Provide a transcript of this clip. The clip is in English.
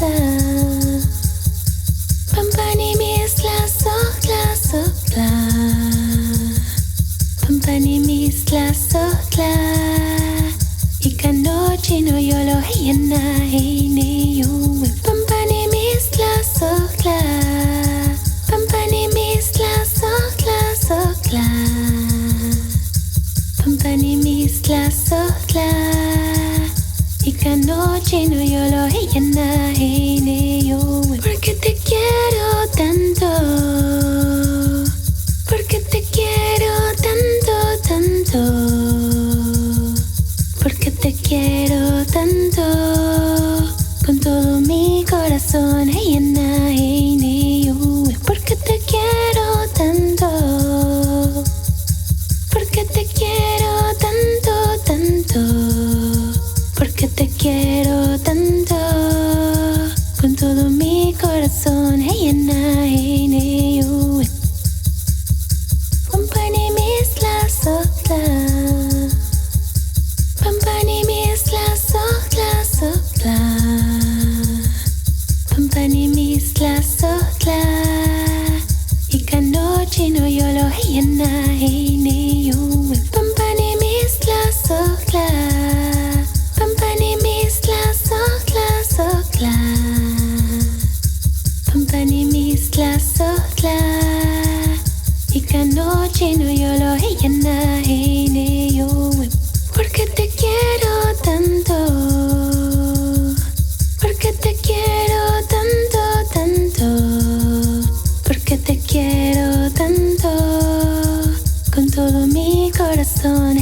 sopla. Pampani misla sopla, sopla. Pampani misla sopla. Ikanochi no yolo hiyana heine yuwe. Pampani misla sopla. Pampani misla sopla, sopla. Pampani misla sopla. Ikanochi no yolo hiyana heine yuwe. Porque te quiero tanto. Porque te quiero tanto, tanto. Porque te quiero tanto. Con todo mi corazón, hey, na, hey, ni, uy. Porque te quiero tanto. Porque te quiero tanto, tanto. Porque te quiero tanto. Con todo mi corazón, hey, na, hey, ni, uy. Pampani misla sopla. Pampani misla sopla, sopla. Pampani misla sopla. Ikanochi no yolo hiyana heine yuwe. Pampani misla sopla. Pampani misla sopla, sopla. Pampani misla sopla. Ikanochi no yolo hiyana heine yuwe. Porque te quiero tanto. Porque te quiero tanto, tanto. Porque te quiero tanto. Con todo mi corazón.